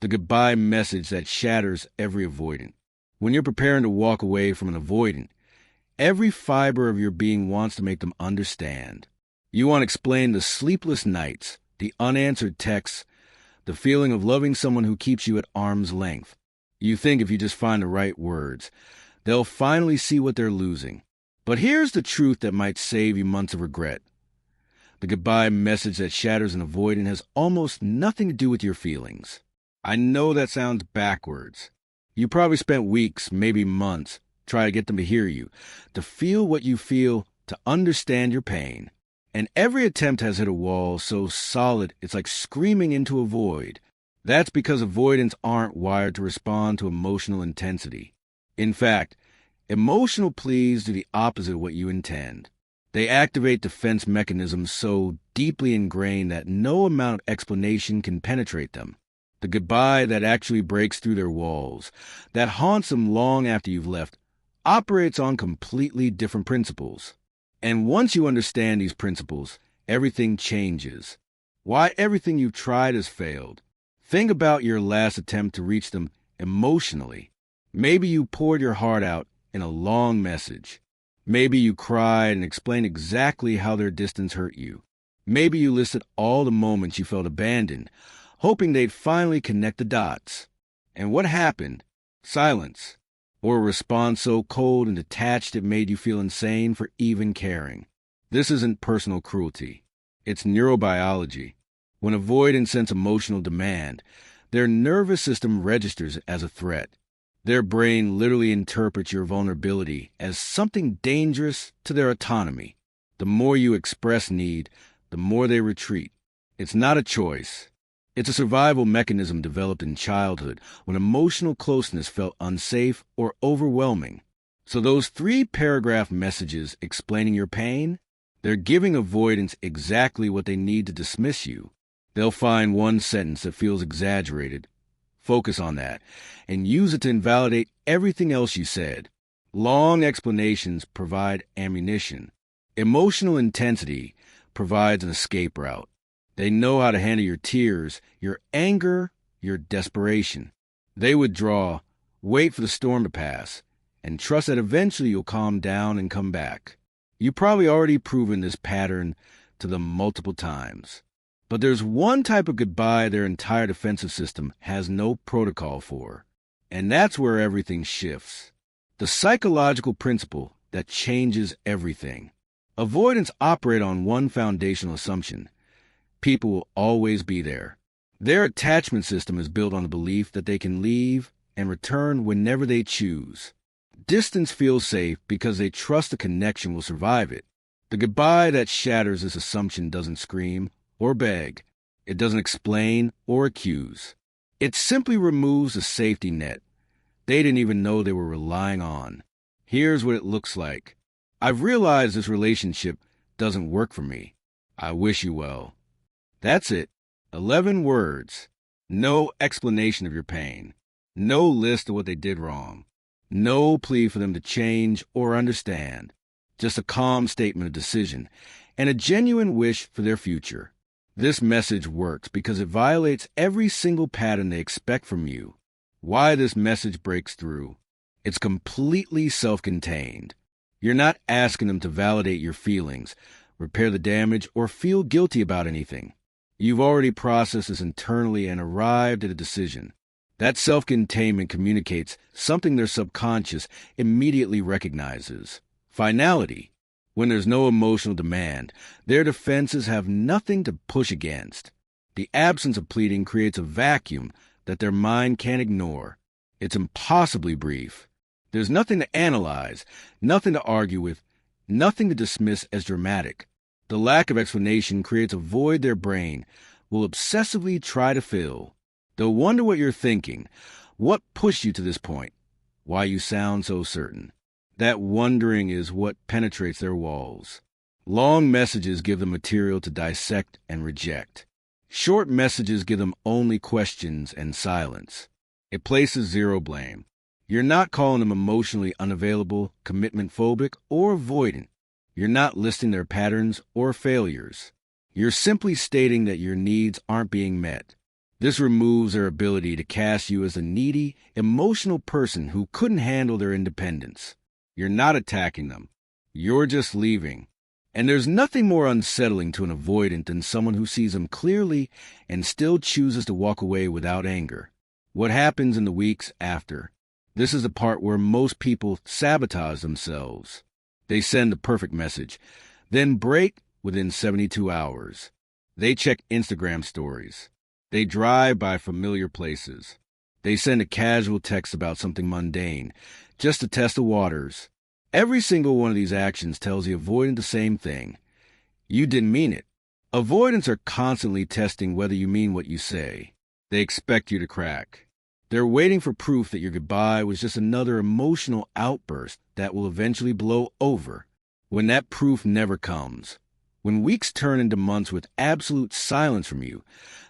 the goodbye message that shatters every avoidant. When you're preparing to walk away from an avoidant, every fiber of your being wants to make them understand. You want to explain the sleepless nights, the unanswered texts, the feeling of loving someone who keeps you at arm's length. You think if you just find the right words, they'll finally see what they're losing. But here's the truth that might save you months of regret. The goodbye message that shatters an avoidant has almost nothing to do with your feelings. I know that sounds backwards. You probably spent weeks, maybe months, trying to get them to hear you, to feel what you feel, to understand your pain. And every attempt has hit a wall so solid it's like screaming into a void. That's because avoidants aren't wired to respond to emotional intensity. In fact, emotional pleas do the opposite of what you intend. They activate defense mechanisms so deeply ingrained that no amount of explanation can penetrate them. The goodbye that actually breaks through their walls, that haunts them long after you've left, operates on completely different principles. And once you understand these principles, everything changes. Why everything you've tried has failed. Think about your last attempt to reach them emotionally. Maybe you poured your heart out in a long message. Maybe you cried and explained exactly how their distance hurt you. Maybe you listed all the moments you felt abandoned, hoping they'd finally connect the dots. And what happened? Silence. Or a response so cold and detached it made you feel insane for even caring. This isn't personal cruelty. It's neurobiology. When avoidants sense emotional demand, their nervous system registers it as a threat. Their brain literally interprets your vulnerability as something dangerous to their autonomy. The more you express need, the more they retreat. It's not a choice. It's a survival mechanism developed in childhood when emotional closeness felt unsafe or overwhelming. So those 3-paragraph messages explaining your pain, they're giving avoidants exactly what they need to dismiss you. They'll find one sentence that feels exaggerated, focus on that, and use it to invalidate everything else you said. Long explanations provide ammunition. Emotional intensity provides an escape route. They know how to handle your tears, your anger, your desperation. They withdraw, wait for the storm to pass, and trust that eventually you'll calm down and come back. You've probably already proven this pattern to them multiple times. But there's one type of goodbye their entire defensive system has no protocol for. And that's where everything shifts. The psychological principle that changes everything. Avoidants operate on one foundational assumption. People will always be there. Their attachment system is built on the belief that they can leave and return whenever they choose. Distance feels safe because they trust the connection will survive it. The goodbye that shatters this assumption doesn't scream or beg. It doesn't explain or accuse. It simply removes a safety net they didn't even know they were relying on. Here's what it looks like. I've realized this relationship doesn't work for me. I wish you well. That's it. 11 words. No explanation of your pain. No list of what they did wrong. No plea for them to change or understand. Just a calm statement of decision and a genuine wish for their future. This message works because it violates every single pattern they expect from you. Why this message breaks through? It's completely self-contained. You're not asking them to validate your feelings, repair the damage, or feel guilty about anything. You've already processed this internally and arrived at a decision. That self-containment communicates something their subconscious immediately recognizes. Finality. When there's no emotional demand, their defenses have nothing to push against. The absence of pleading creates a vacuum that their mind can't ignore. It's impossibly brief. There's nothing to analyze, nothing to argue with, nothing to dismiss as dramatic. The lack of explanation creates a void their brain will obsessively try to fill. They'll wonder what you're thinking, what pushed you to this point, why you sound so certain. That wondering is what penetrates their walls. Long messages give them material to dissect and reject. Short messages give them only questions and silence. It places zero blame. You're not calling them emotionally unavailable, commitment-phobic, or avoidant. You're not listing their patterns or failures. You're simply stating that your needs aren't being met. This removes their ability to cast you as a needy, emotional person who couldn't handle their independence. You're not attacking them. You're just leaving. And there's nothing more unsettling to an avoidant than someone who sees them clearly and still chooses to walk away without anger. What happens in the weeks after? This is the part where most people sabotage themselves. They send the perfect message, then break within 72 hours. They check Instagram stories. They drive by familiar places. They send a casual text about something mundane, just to test the waters. Every single one of these actions tells the avoidant the same thing. You didn't mean it. Avoidants are constantly testing whether you mean what you say. They expect you to crack. They're waiting for proof that your goodbye was just another emotional outburst that will eventually blow over. When that proof never comes, when weeks turn into months with absolute silence from you,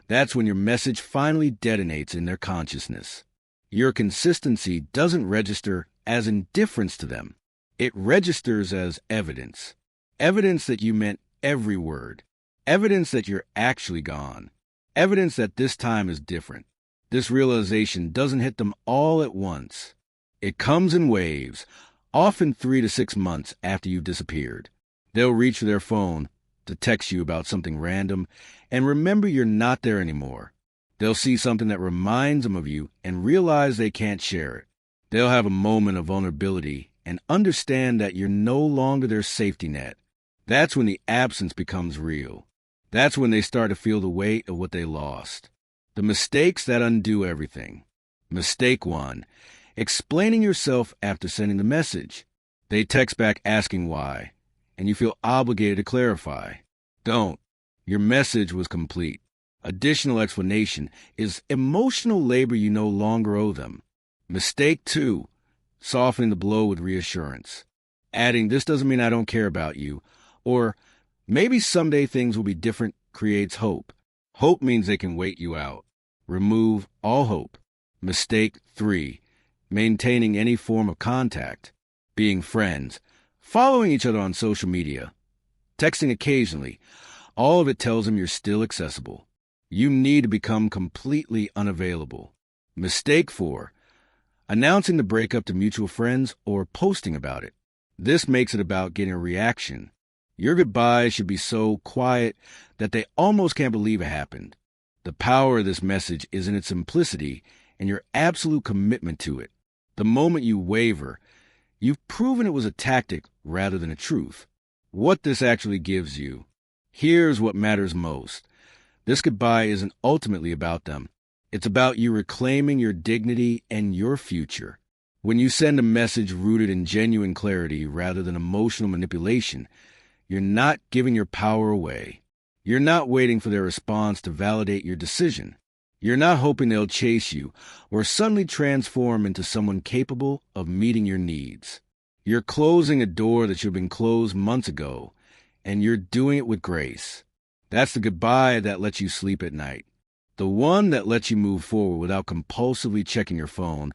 that's when your message finally detonates in their consciousness. Your consistency doesn't register as indifference to them. It registers as evidence. Evidence that you meant every word. Evidence that you're actually gone. Evidence that this time is different. This realization doesn't hit them all at once. It comes in waves, often 3 to 6 months after you've disappeared. They'll reach for their phone to text you about something random and remember you're not there anymore. They'll see something that reminds them of you and realize they can't share it. They'll have a moment of vulnerability and understand that you're no longer their safety net. That's when the absence becomes real. That's when they start to feel the weight of what they lost. The mistakes that undo everything. Mistake 1, explaining yourself after sending the message. They text back asking why, and you feel obligated to clarify. Don't. Your message was complete. Additional explanation is emotional labor you no longer owe them. Mistake 2, softening the blow with reassurance. Adding, this doesn't mean I don't care about you, or maybe someday things will be different creates hope. Hope means they can wait you out. Remove all hope. Mistake 3, maintaining any form of contact. Being friends. Following each other on social media. Texting occasionally. All of it tells them you're still accessible. You need to become completely unavailable. Mistake 4, announcing the breakup to mutual friends or posting about it. This makes it about getting a reaction. Your goodbye should be so quiet that they almost can't believe it happened. The power of this message is in its simplicity and your absolute commitment to it. The moment you waver, you've proven it was a tactic rather than a truth. What this actually gives you. Here's what matters most. This goodbye isn't ultimately about them. It's about you reclaiming your dignity and your future. When you send a message rooted in genuine clarity rather than emotional manipulation, you're not giving your power away. You're not waiting for their response to validate your decision. You're not hoping they'll chase you or suddenly transform into someone capable of meeting your needs. You're closing a door that should have been closed months ago, and you're doing it with grace. That's the goodbye that lets you sleep at night. The one that lets you move forward without compulsively checking your phone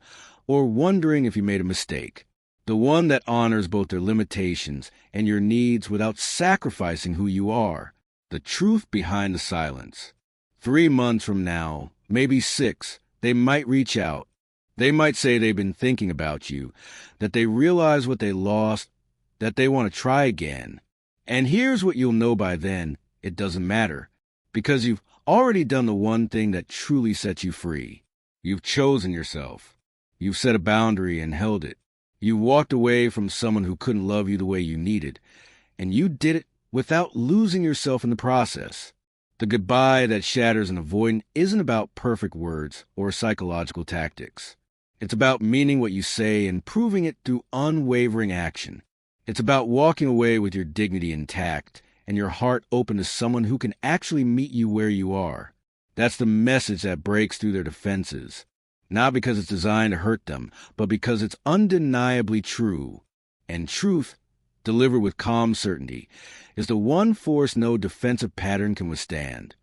or wondering if you made a mistake. The one that honors both their limitations and your needs without sacrificing who you are. The truth behind the silence. 3 months from now, maybe 6, they might reach out. They might say they've been thinking about you, that they realize what they lost, that they want to try again. And here's what you'll know by then. It doesn't matter, because you've already done the one thing that truly sets you free. You've chosen yourself. You've set a boundary and held it. You walked away from someone who couldn't love you the way you needed, and you did it without losing yourself in the process. The goodbye that shatters an avoidant isn't about perfect words or psychological tactics. It's about meaning what you say and proving it through unwavering action. It's about walking away with your dignity intact and your heart open to someone who can actually meet you where you are. That's the message that breaks through their defenses. Not because it's designed to hurt them, but because it's undeniably true. And truth, delivered with calm certainty, is the one force no defensive pattern can withstand.